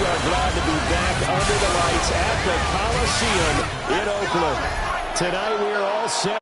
we are glad to be back under the lights at the Coliseum in Oakland. Tonight we are all set.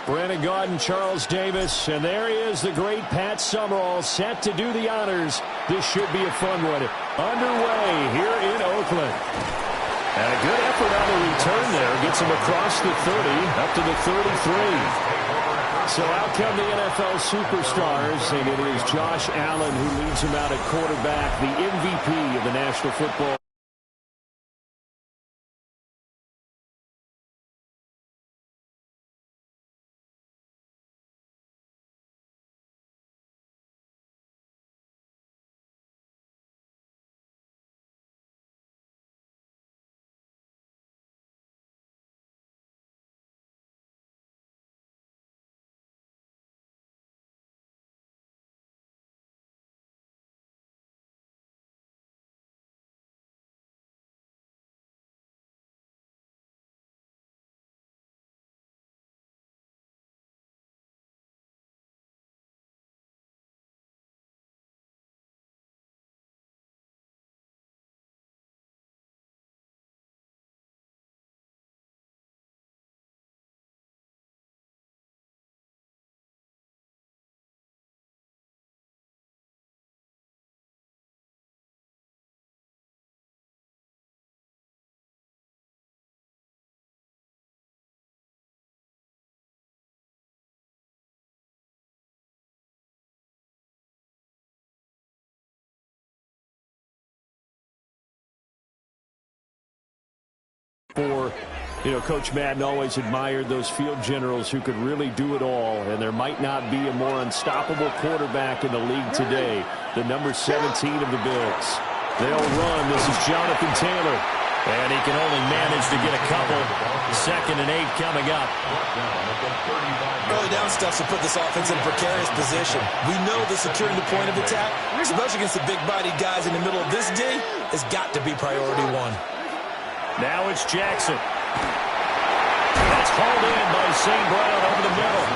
Brandon Gaudin, Charles Davis, and there he is, the great Pat Summerall, set to do the honors. This should be a fun one. Underway here in Oakland. And a good effort on the return there. Gets him across the 30, up to the 33. So out come the NFL superstars, and it is Josh Allen who leads him out at quarterback, the MVP of the National Football. For, Coach Madden always admired those field generals who could really do it all, and there might not be a more unstoppable quarterback in the league today, the number 17 of the Bills. They'll run. This is Jonathan Taylor, and he can only manage to get a couple. 2nd and 8 coming up. Early down stuff to put this offense in a precarious position. We know that securing the point of attack, especially against the big-bodied guys in the middle of this D, has got to be priority one. Now it's Jackson. That's hauled in by St. Brown over the middle.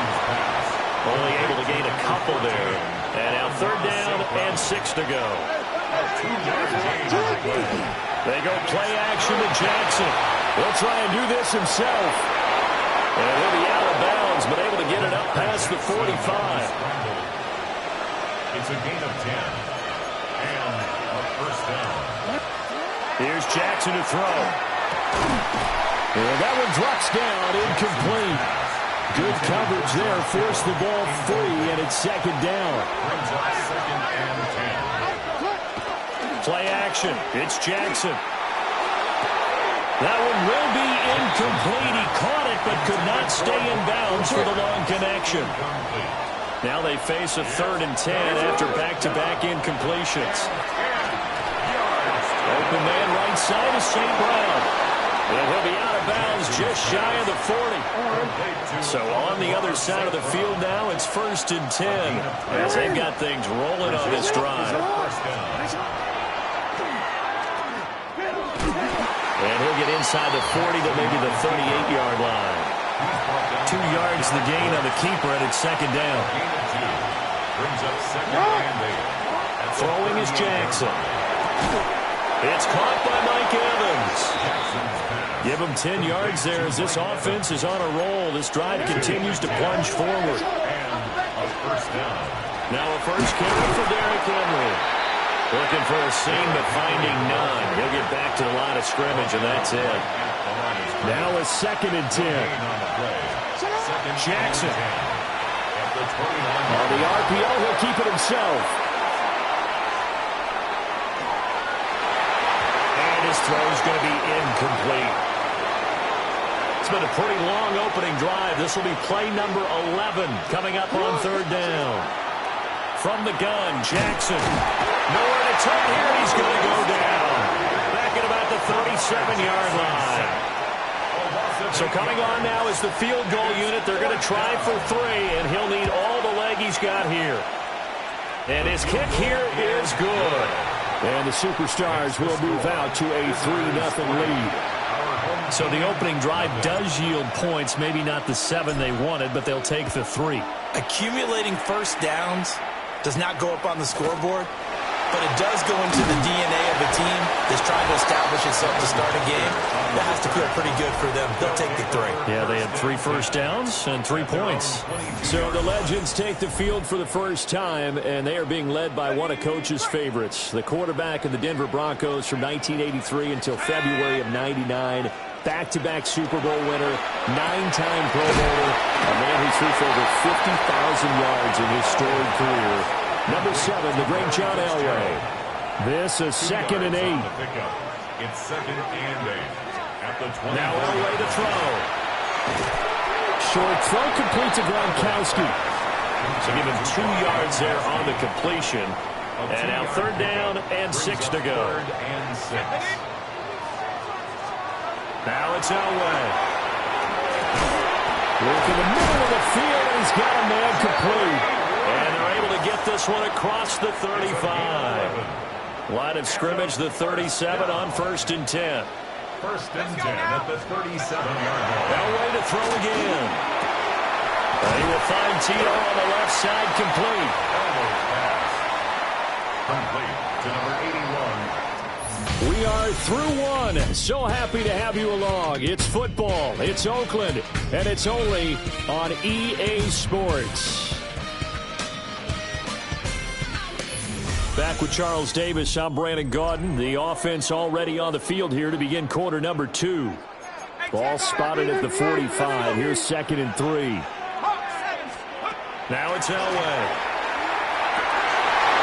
Only able to gain a couple there. And now 3rd down and 6 to go. They go play action to Jackson. He'll try and do this himself. And he'll be out of bounds, but able to get it up past the 45. a gain of 10. And a first down. Here's Jackson to throw. And that one drops down, incomplete. Good coverage there, forced the ball free, and it's second down. Brings up second and 10. Play action. It's Jackson. That one will be incomplete. He caught it, but could not stay in bounds for the long connection. Now they face a 3rd and 10 after back-to-back incompletions. Open man right side is St. Brown. And he'll be out of bounds just shy of the 40. So on the other side of the field now, it's 1st and 10 as they've got things rolling on this drive. And he'll get inside the 40 to maybe the 38-yard line. 2 yards the gain on the keeper, and it's second down. Brings up second and 8. Throwing is Jackson. It's caught by Mike Evans. Give him 10 yards there as this offense is on a roll. This drive continues to plunge forward. Now a first carry for Derrick Henry. Looking for a seam, but finding none. He'll get back to the line of scrimmage, and that's it. Now a 2nd and 10. Jackson. On the RPO, he'll keep it himself. And his throw is going to be incomplete. It's been a pretty long opening drive. This will be play number 11 coming up on 3rd down. From the gun, Jackson. Nowhere to turn here, and he's going to go down. Back at about the 37-yard line. So coming on now is the field goal unit. They're going to try for 3, and he'll need all the leg he's got here. And his kick here is good. And the Superstars will move out to a 3-0 lead. So the opening drive does yield points, maybe not the 7 they wanted, but they'll take the 3. Accumulating first downs does not go up on the scoreboard, but it does go into the DNA of a team that's trying to establish itself to start a game. That has to feel pretty good for them. They'll take the 3. Yeah, they had 3 first downs and 3 points. So the Legends take the field for the first time, and they are being led by one of Coach's favorites, the quarterback of the Denver Broncos from 1983 until February of '99. Back-to-back Super Bowl winner, 9-time Pro Bowler, a man who threw for over 50,000 yards in his storied career. Number 7, the great John Elway. This is 2nd and 8. It's 2nd and 8. At the 20. Now Elway to throw. Short throw complete to Gronkowski. So give him 2 yards there on the completion. And now 3rd down and 6 to go. 3rd and 6. Now it's Elway. Look in the middle of the field, and he's got a man complete. And they're able to get this one across the 35. Line of scrimmage, the 37 on 1st and 10. 1st and 10 at the 37-yard line. Elway to throw again. And he will find Tito on the left side, complete. Elway's pass. Complete to number 81. We are through one. So happy to have you along. It's football. It's Oakland. And it's only on EA Sports. Back with Charles Davis. I'm Brandon Gaudin. The offense already on the field here to begin quarter number 2. Ball spotted at the 45. Here's 2nd and 3. Now it's Elway.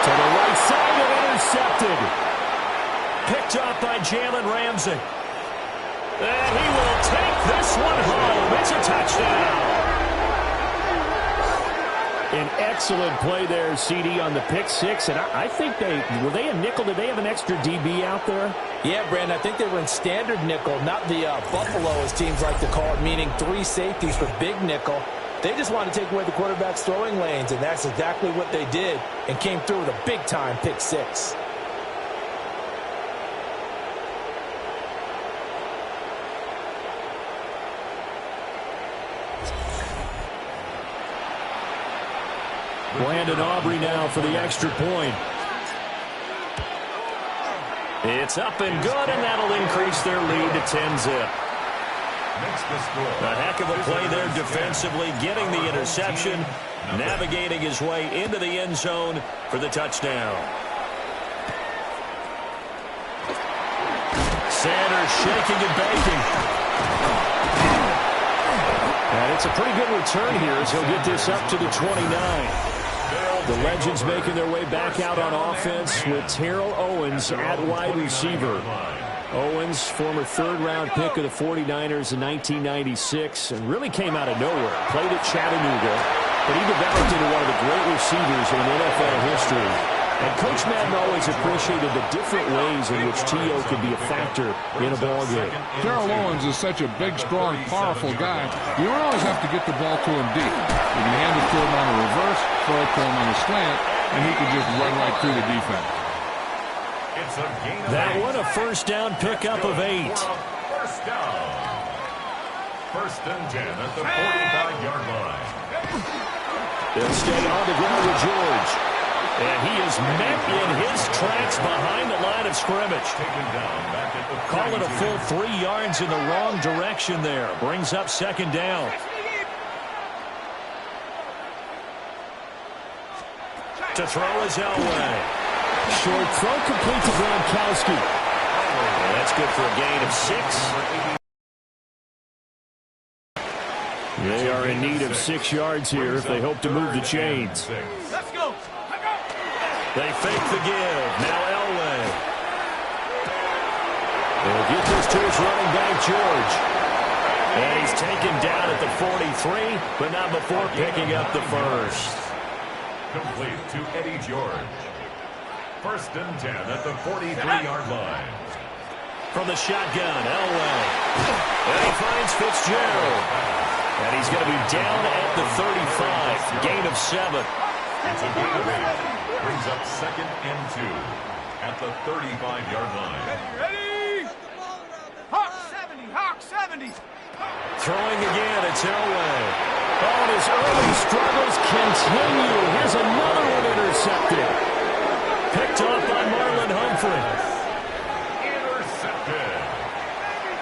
To the right side and intercepted. Picked up by Jalen Ramsey. And he will take this one home. It's a touchdown. An excellent play there, CD, on the pick 6. And I think were they a nickel? Did they have an extra DB out there? Yeah, Brandon, I think they were in standard nickel, not the Buffalo, as teams like to call it, meaning 3 safeties for big nickel. They just wanted to take away the quarterback's throwing lanes, and that's exactly what they did, and came through with a big-time pick 6. Brandon Aubrey now for the extra point. It's up and good, and that'll increase their lead to 10-zip. A heck of a play there defensively, getting the interception, navigating his way into the end zone for the touchdown. Sanders shaking and baking. And it's a pretty good return here as he'll get this up to the 29. The Legends making their way back out on offense with Terrell Owens at wide receiver. Owens, former third-round pick of the 49ers in 1996, and really came out of nowhere. Played at Chattanooga, but he developed into one of the great receivers in NFL history. And Coach Madden always appreciated the different ways in which T.O. could be a factor in a ballgame. Terrell Owens is such a big, strong, powerful guy. You don't always have to get the ball to him deep. You can hand it to him on a reverse, throw it to him on a slant, and he can just run right through the defense. That one a first down pickup of 8. First down. First and 10 at the 45-yard line. They'll stay on the ground with George. And he is met in his tracks behind the line of scrimmage. Call it a full 3 yards in the wrong direction there. Brings up second down. To throw is Elway. Short throw complete to Gronkowski. And that's good for a gain of 6. They are in need of 6 yards here if they hope to move the chains. Let's go. They fake the give. Now Elway. They'll get this to his running back, George. And he's taken down at the 43, but not before picking up the first. Complete to Eddie George. First and 10 at the 43-yard line. From the shotgun, Elway. And he finds Fitzgerald. And he's going to be down at the 35. Gain of 7. It's a gain of 8. Brings up second and 2 at the 35-yard line. Ready? Hawk 70, Hawk 70. Throwing again, it's Elway. Oh, and his early struggles continue. Here's another one intercepted. Picked off by Marlon Humphrey. Intercepted.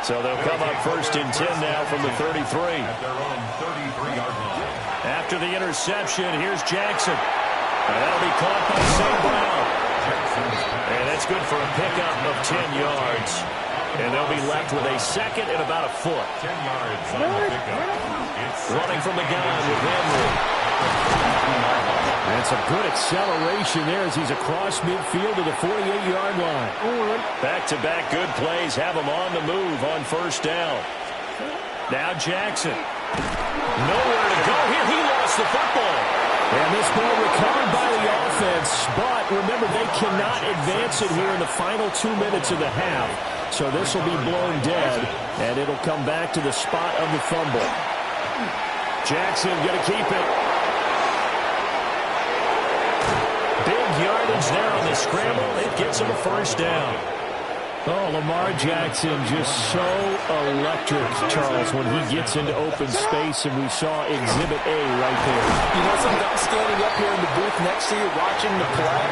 So they'll come up first and 10 now from the 33. At their own 33-yard line. After the interception, here's Jackson. And that'll be caught by St. Brown. And that's good for a pickup of 10 yards. And they'll be left with a second and about a foot. 10 yards on the pickup. Running from the gun with Henry. And some good acceleration there as he's across midfield to the 48-yard line. Back-to-back good plays have him on the move on first down. Now Jackson. Nowhere to go here. He lost the football. And this ball recovered by the offense, but remember, they cannot advance it here in the final 2 minutes of the half. So this will be blown dead, and it'll come back to the spot of the fumble. Jackson going to keep it. Big yardage there on the scramble. It gets him a first down. Oh, Lamar Jackson just so electric, Charles, when he gets into open space, and we saw Exhibit A right there. You know something? I'm standing up here in the booth next to you watching the play.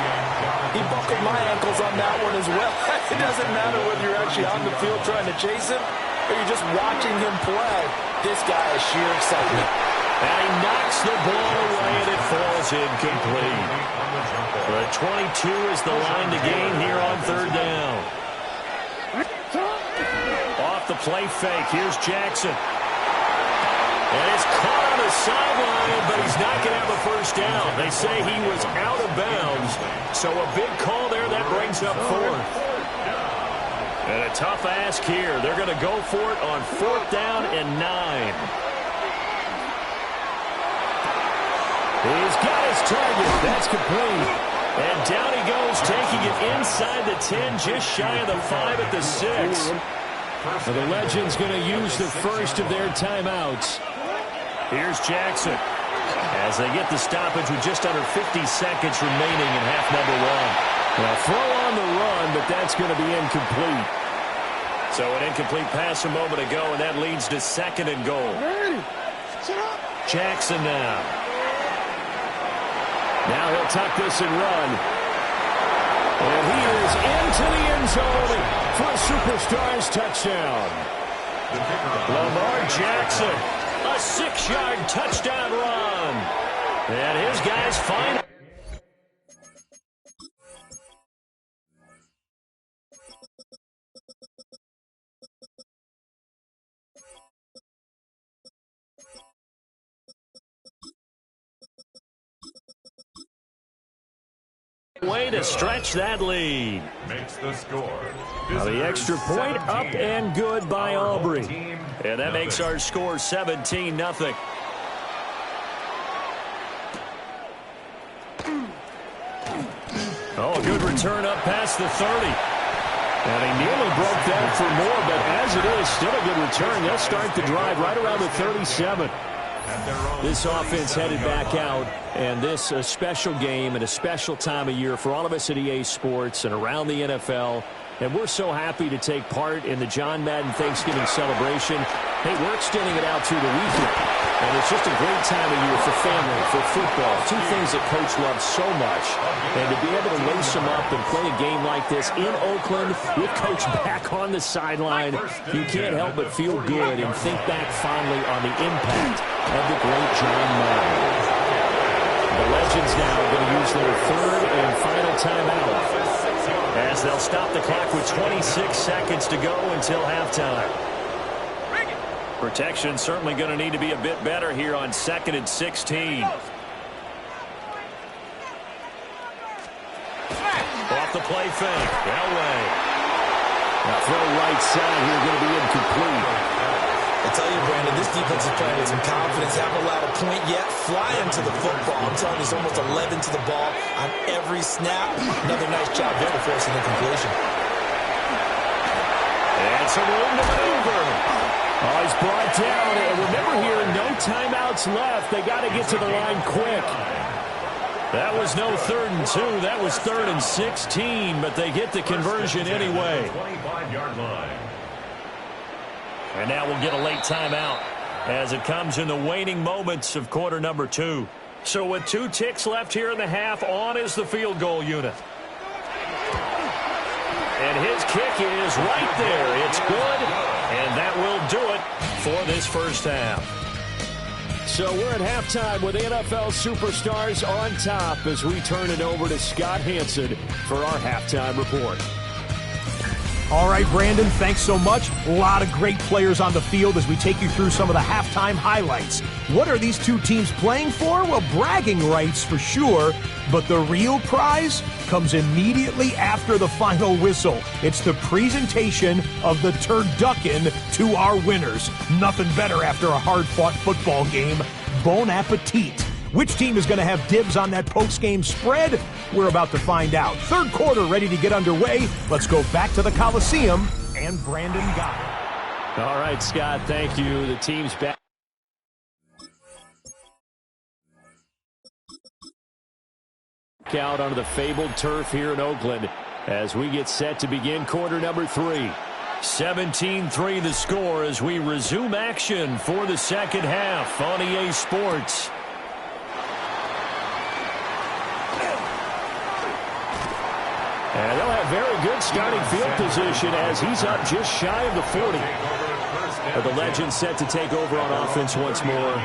He buckled my ankles on that one as well. It doesn't matter whether you're actually on the field trying to chase him or you're just watching him play. This guy is sheer excitement. And he knocks the ball away, and it falls incomplete. But 22 is the line to gain here on third down. Off the play fake, here's Jackson. And it's caught on the sideline, but he's not going to have a first down. They say he was out of bounds, so a big call there that brings up fourth. And a tough ask here. They're going to go for it on fourth down and 9. He's got his target. That's complete. And down he goes, taking it inside the 10, just shy of the 5 at the 6. Well, the Legends going to use the first of their timeouts. Here's Jackson as they get the stoppage with just under 50 seconds remaining in half number 1. Well, throw on the run, but that's going to be incomplete. So an incomplete pass a moment ago, and that leads to second and goal. Jackson now. Now he'll tuck this and run. And he is into the end zone for a Superstars touchdown. Lamar Jackson, a 6-yard touchdown run. And his guys find way to stretch that lead. Makes the score. Now the extra point up and good by Aubrey. And that makes our score 17-0. Oh, good return up past the 30. And he nearly broke that for more, but as it is, still a good return. They'll start the drive right around the 37. This offense headed back out, and this a special game and a special time of year for all of us at EA Sports and around the NFL. And we're so happy to take part in the John Madden Thanksgiving celebration. Hey, we're extending it out through the weekend. And it's just a great time of year for family, for football, two things that Coach loves so much. And to be able to lace them up and play a game like this in Oakland with Coach back on the sideline, you can't help but feel good and think back fondly on the impact of the great John Madden. The Legends now going to use their third and final timeout as they'll stop the clock with 26 seconds to go until halftime. Protection certainly going to need to be a bit better here on 2nd and 16. Off the play fake. Elway. Now throw right side here going to be incomplete. I tell you, Brandon, this defense is playing with some confidence. Haven't allowed a point yet. Flying to the football. I'm telling you, it's almost 11 to the ball on every snap. Another nice job there to force an incompletion. And some room to maneuver. Oh, he's brought down. And remember here, no timeouts left. They got to get to the line quick. That was no 3rd and 2. That was 3rd and 16, but they get the conversion anyway. 25-yard line. And now we'll get a late timeout as it comes in the waning moments of quarter number 2. So with 2 ticks left here in the half, on is the field goal unit. And his kick is right there. It's good, and that will do it for this first half. So we're at halftime with NFL superstars on top as we turn it over to Scott Hansen for our halftime report. All right, Brandon, thanks so much. A lot of great players on the field as we take you through some of the halftime highlights. What are these two teams playing for? Well, bragging rights for sure, but the real prize comes immediately after the final whistle. It's the presentation of the turducken to our winners. Nothing better after a hard-fought football game. Bon appetit. Which team is going to have dibs on that post-game spread? We're about to find out. Third quarter ready to get underway. Let's go back to the Coliseum and Brandon got it. All right, Scott, thank you. The team's back. Out onto the fabled turf here in Oakland as we get set to begin quarter number 3. 17-3 the score as we resume action for the second half on EA Sports. And they'll have very good starting field position as he's up just shy of the 40. The Legends set to take over on offense once more.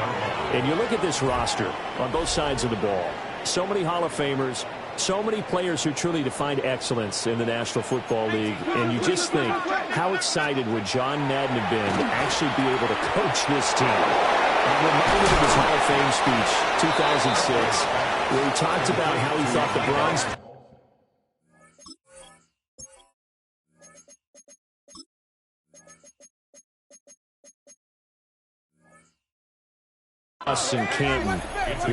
And you look at this roster on both sides of the ball. So many Hall of Famers, so many players who truly define excellence in the National Football League. And you just think, how excited would John Madden have been to actually be able to coach this team? I'm reminded of his Hall of Fame speech, 2006, where he talked about how he thought the Browns us and Canton,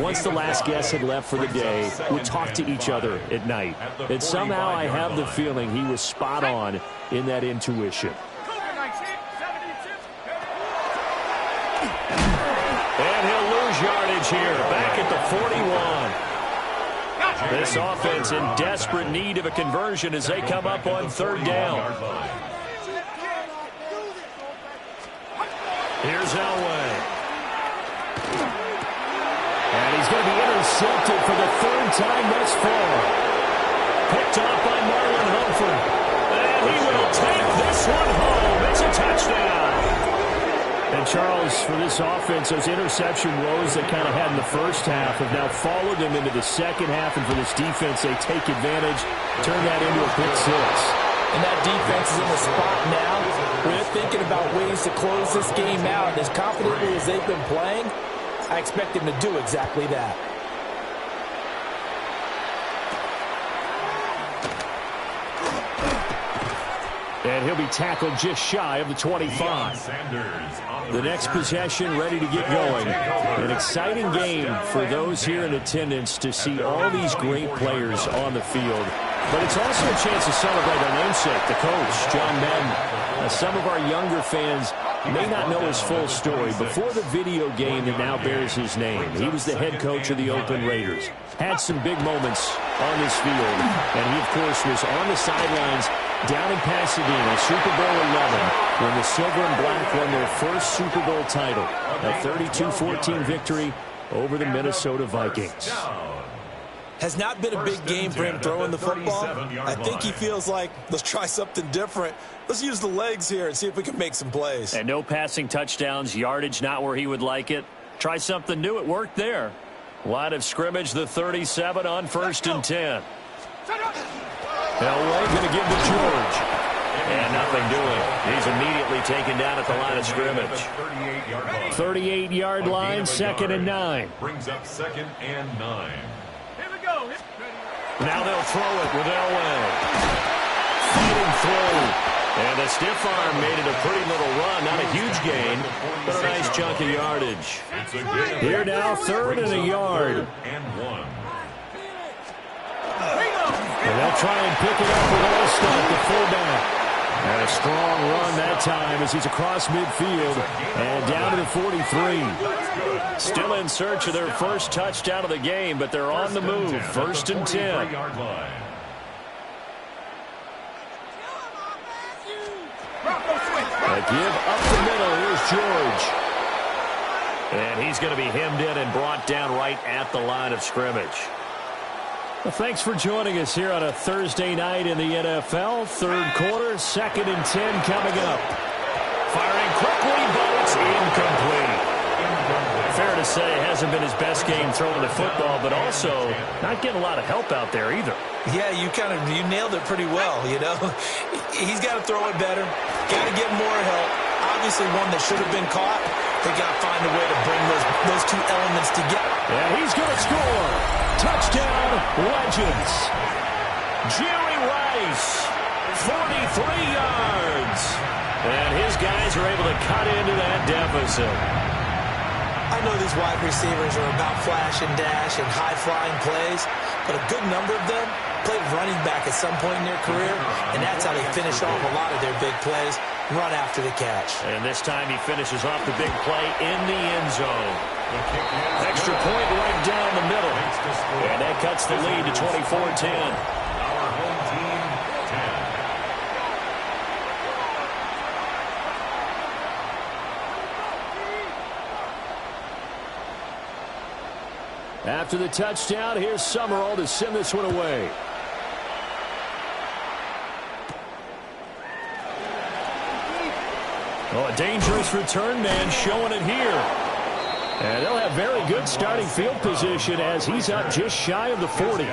once the last guest had left for the day, would talk to each other at night. And somehow I have the feeling he was spot on in that intuition. And he'll lose yardage here, back at the 41. This offense in desperate need of a conversion as they come up on third down. Here's Elway. And he's going to be intercepted for the 3rd time thus far. Picked off by Marlon Humphrey. And he will take this one home. It's a touchdown. And Charles, for this offense, those interception woes they kind of had in the first half have now followed them into the second half. And for this defense, they take advantage, turn that into a pick six. And that defense is in a spot now where they're thinking about ways to close this game out. And as confidently as they've been playing, I expect them to do exactly that. And he'll be tackled just shy of the 25. The next possession ready to get going. An exciting game for those here in attendance to see all these great players on the field. But it's also a chance to celebrate our namesake, the coach, John Madden. Some of our younger fans may not know his full story. Before the video game that now bears his name, he was the head coach of the Oakland Raiders. Had some big moments on this field. And he, of course, was on the sidelines down in Pasadena, Super Bowl 11, when the Silver and Black won their first Super Bowl title. A 32-14 victory over the Minnesota Vikings. Has not been a big game for him throwing the football. I think he feels like, let's try something different. Let's use the legs here and see if we can make some plays. And no passing touchdowns, yardage not where he would like it. Try something new. It worked there. Line of scrimmage, the 37 on 1st and 10. Elway going to give to George. And nothing doing. He's immediately taken down at the line of scrimmage. 38-yard line, 2nd and 9. Brings up 2nd and 9. Now they'll throw it with Elway. Fighting through. And the stiff arm made it a pretty little run. Not a huge gain, but a nice chunk of yardage. Here now, 3rd and a yard. And they'll try and pick it up with Allstott, the fullback. And a strong run that time as he's across midfield and down to the 43. Still in search of their first touchdown of the game, but they're on the move. 1st and 10. A give up the middle. Here's George. And he's going to be hemmed in and brought down right at the line of scrimmage. Well, thanks for joining us here on a Thursday night in the NFL. 3rd quarter, 2nd and 10 coming up. Firing quickly, but it's incomplete. Fair to say, it hasn't been his best game throwing the football, but also not getting a lot of help out there either. Yeah, you nailed it pretty well, you know. He's got to throw it better. Got to get more help. Obviously one that should have been caught. They got to find a way to bring those two elements together. And he's going to score. Touchdown, Legends. Jerry Rice, 43 yards. And his guys are able to cut into that deficit. I know these wide receivers are about flash and dash and high-flying plays, but a good number of them played running back at some point in their career, and that's how they finish off a lot of their big plays, run after the catch. And this time he finishes off the big play in the end zone. Extra point right down the middle. And that cuts the lead to 24-10. Our home team, 10. After the touchdown, here's Summerall to send this one away. Oh, a dangerous return man showing it here. And they'll have very good starting field position as he's up just shy of the 40.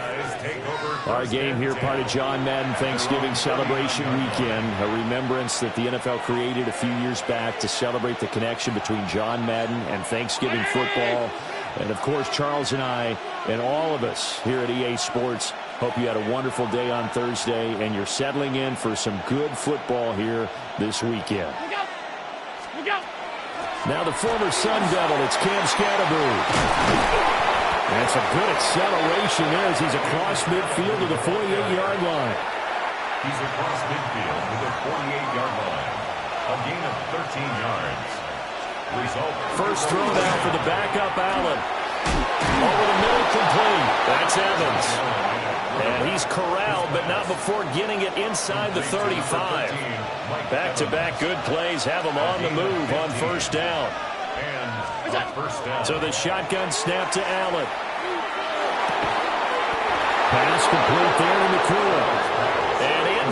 Our game here, part of John Madden Thanksgiving celebration weekend, a remembrance that the NFL created a few years back to celebrate the connection between John Madden and Thanksgiving football. And, of course, Charles and I and all of us here at EA Sports hope you had a wonderful day on Thursday and you're settling in for some good football here this weekend. Now the former Sun Devil, it's Cam Scatterbury. That's a good acceleration there as he's across midfield to the 48-yard line. He's across midfield to the 48-yard line. A gain of 13 yards. Result. First throw down for the backup Allen. Over the middle, complete. That's Evans. And he's corralled, but not before getting it inside the 35. Back-to-back good plays have him on the move on 1st down. So the shotgun snap to Allen. Pass complete there in the corner. And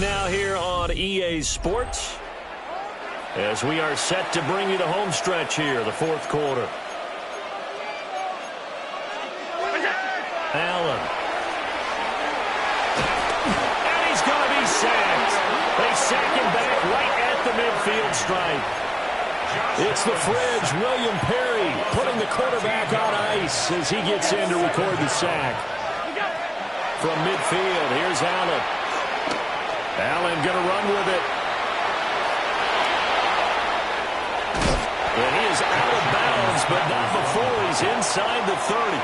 now here on EA Sports as we are set to bring you the home stretch here, the fourth quarter. Allen. And he's going to be sacked. They sack him back right at the midfield stripe. It's the fridge, William Perry, putting the quarterback on ice as he gets in to record the sack. From midfield, here's Allen. Allen going to run with it. And he is out of bounds, but not before he's inside the 30.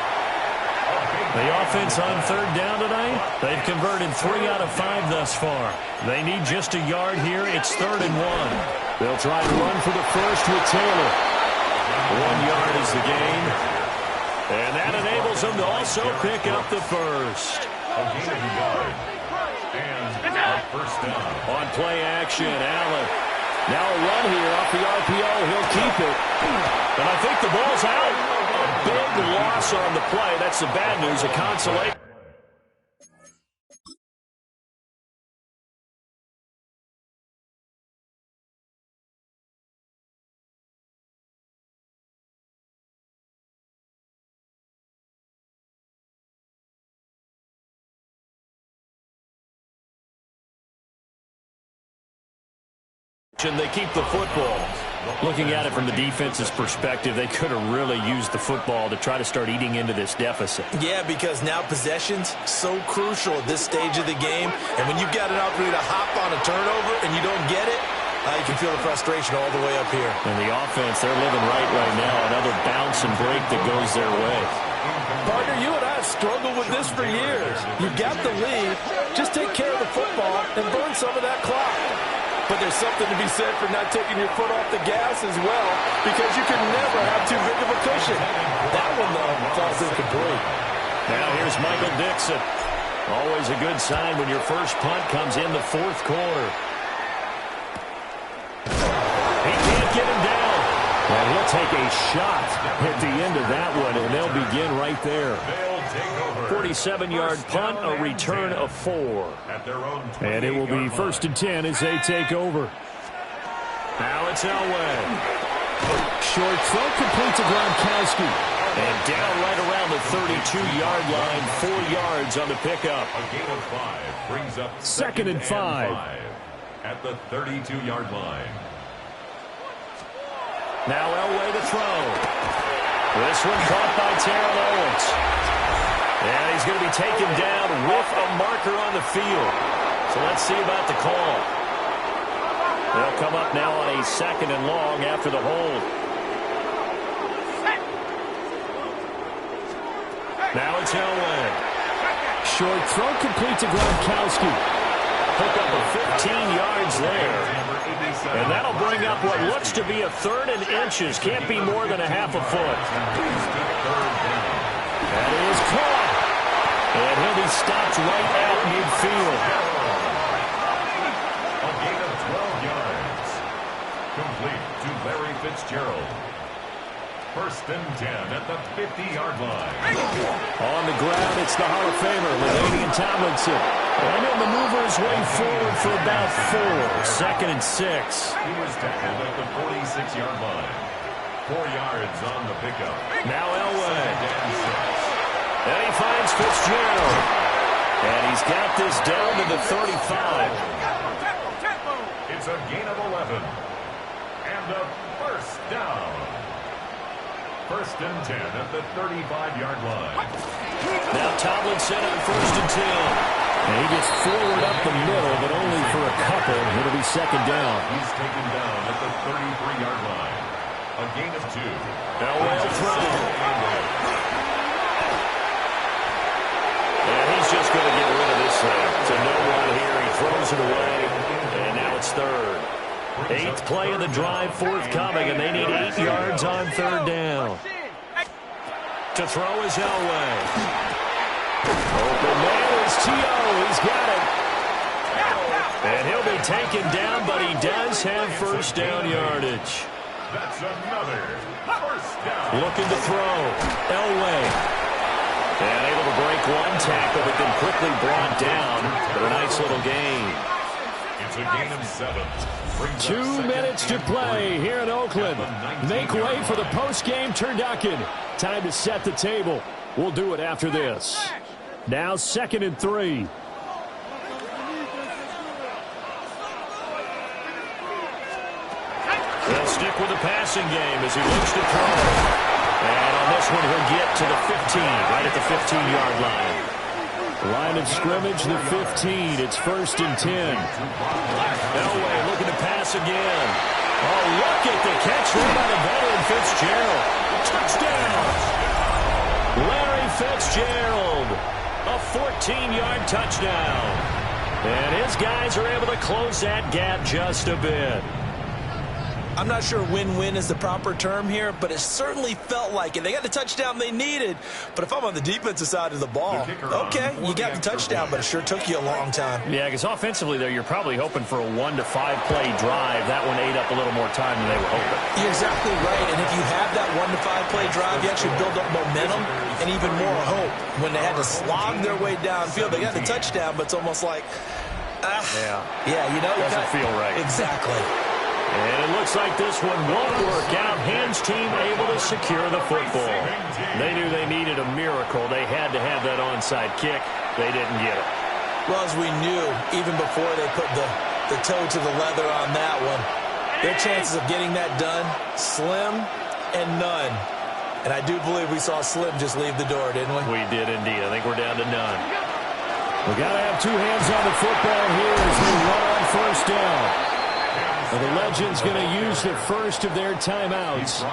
The offense on third down tonight, they've converted 3 out of 5 thus far. They need just a yard here. It's 3rd and 1. They'll try to run for the first with Taylor. 1 yard is the gain. And that enables them to also pick up the first. First down. On play action, Allen. Now a run here off the RPO. He'll keep it. And I think the ball's out. A big loss on the play. That's the bad news. A consolation. They keep the football. Looking at it from the defense's perspective, they could have really used the football to try to start eating into this deficit. Yeah, because now possession's so crucial at this stage of the game. And when you've got an opportunity to hop on a turnover and you don't get it, you can feel the frustration all the way up here. And the offense, they're living right now. Another bounce and break that goes their way. Partner, you and I have struggled with this for years. You've got the lead. Just take care of the football and burn some of that clock. But there's something to be said for not taking your foot off the gas as well, because you can never have too big of a cushion. That one, though, falls incomplete. Now here's Michael Dixon. Always a good sign when your first punt comes in the fourth quarter. He can't get him down. And he'll take a shot at the end of that one, and they'll begin right there. 47-yard punt, a return of 4. And it will be 1st and 10 as they take over. Now it's Elway. Short throw complete to Gronkowski. And down right around the 32-yard line, 4 yards on the pickup. A gain of 5 brings up 2nd and 5. At the 32-yard line. Now Elway to throw. This one caught by Terrell Owens. And he's going to be taken down with a marker on the field. So let's see about the call. They'll come up now on a 2nd and long after the hold. Now it's Elway. Short throw complete to Gronkowski. Pick up a 15 yards there. And that'll bring up what looks to be a 3rd and inches. Can't be more than a half a foot. That is caught. And he'll be stopped right at midfield. A gain of 12 yards. Complete to Larry Fitzgerald. 1st and 10 at the 50-yard line. On the ground, it's the Hall of Famer, LaDainian Tomlinson. And he'll maneuver his way forward for about 4. 2nd and 6. He was tackled at the 46-yard line. 4 yards on the pickup. Now Elway. And he finds Fitzgerald. And he's got this down to the 35. It's a gain of 11. And a first down. 1st and 10 at the 35-yard line. Now Tomlinson on 1st and 10. And he gets forward up the middle, but only for a couple. It'll be 2nd down. He's taken down at the 33-yard line. A gain of 2. Elway will throw. And he's just going to get rid of this thing. To no one here. He throws it away. And now it's 3rd. 8th play of the drive forthcoming, and they need 8 yards on 3rd down. To throw is Elway. Open man is T.O. He's got it. And he'll be taken down, but he does have 1st down yardage. That's another 1st down. Looking to throw. Elway. And able to break one tackle, but then quickly brought down. But a nice little gain. It's a gain of 7. 2 minutes to play here in Oakland. Make way for the post-game turducken. Time to set the table. We'll do it after this. Now 2nd and 3. They'll stick with the passing game as he looks to throw. And on this one, he'll get to the 15, right at the 15-yard line. Line of scrimmage, the 15. It's 1st and 10. Elway looking to pass again. Oh, look at the catch right by the veteran Fitzgerald. Touchdown! Larry Fitzgerald, a 14-yard touchdown. And his guys are able to close that gap just a bit. I'm not sure win-win is the proper term here, but it certainly felt like it. They got the touchdown they needed, but if I'm on the defensive side of the ball, okay, you got the touchdown, but it sure took you a long time. Yeah, because offensively, though, you're probably hoping for a 1 to 5 play drive. That one ate up a little more time than they were hoping. You're exactly right, and if you have that 1 to 5 play drive, you actually build up momentum and even more hope. When they had to slog their way downfield, they got the touchdown, but it's almost like, yeah, you know, doesn't feel right. Exactly. And it looks like this one won't work out. Hans team able to secure the football. They knew they needed a miracle. They had to have that onside kick. They didn't get it. Well, as we knew, even before they put the toe to the leather on that one, their chances of getting that done, slim and none. And I do believe we saw Slim just leave the door, didn't we? We did indeed. I think we're down to none. We got to have 2 hands on the football here as we run on 1st down. Well, the Legends going to use the first of their timeouts.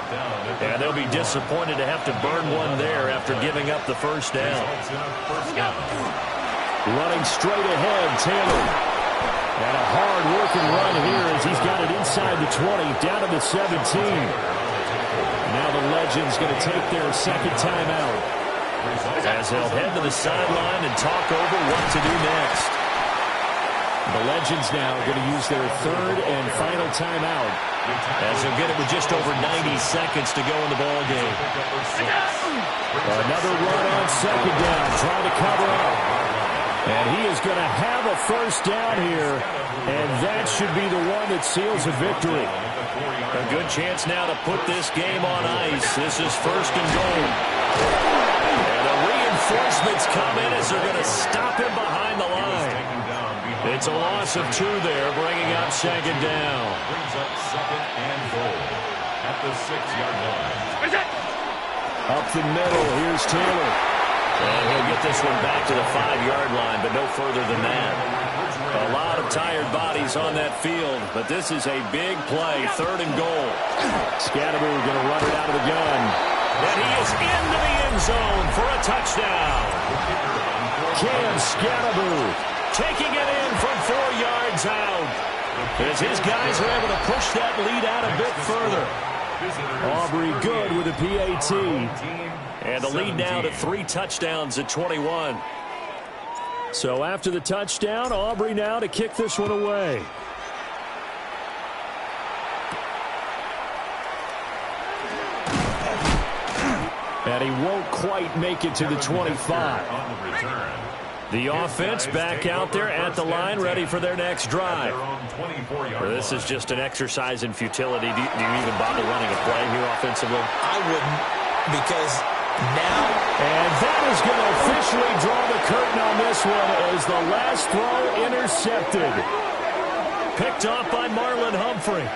And they'll be disappointed to have to burn one there after giving up the 1st down. Running straight ahead, Taylor. And a hard-working run here as he's got it inside the 20, down to the 17. Now the Legends going to take their 2nd timeout as they'll head to the sideline and talk over what to do next. The Legends now going to use their 3rd and final timeout as they'll get it with just over 90 seconds to go in the ballgame. Another run on 2nd down, trying to cover up. And he is going to have a 1st down here, and that should be the one that seals a victory. A good chance now to put this game on ice. This is 1st and goal. And the reinforcements come in as they're going to stop him behind the line. It's a loss of 2 there, bringing up 2nd down. Brings up 2nd and goal at the 6-yard line. Up the middle, here's Taylor. And he'll get this one back to the 5-yard line, but no further than that. A lot of tired bodies on that field, but this is a big play, 3rd and goal. Scatteroo going to run it out of the gun. And he is into the end zone for a touchdown. Cam Scatteroo taking it in from 4 yards out. As his guys are able to push that lead out a bit further. Aubrey good with a PAT. And the lead now to 3 touchdowns at 21. So after the touchdown, Aubrey now to kick this one away. And he won't quite make it to the 25. The offense back out there at the line, ready for their next drive. This is just an exercise in futility. Do you even bother running a play here offensively? I wouldn't, because now... And that is going to officially draw the curtain on this one as the last throw intercepted. Picked off by Marlon Humphrey.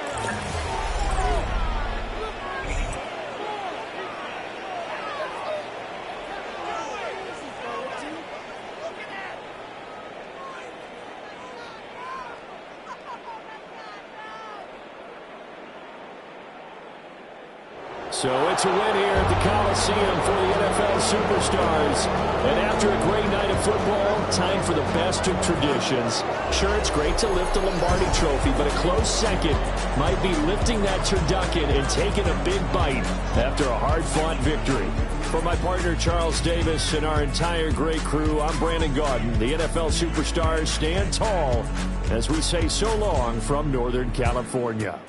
So it's a win here at the Coliseum for the NFL Superstars. And after a great night of football, time for the best of traditions. Sure, it's great to lift a Lombardi trophy, but a close second might be lifting that turducken and taking a big bite after a hard-fought victory. For my partner Charles Davis and our entire great crew, I'm Brandon Gaudin. The NFL Superstars stand tall as we say so long from Northern California.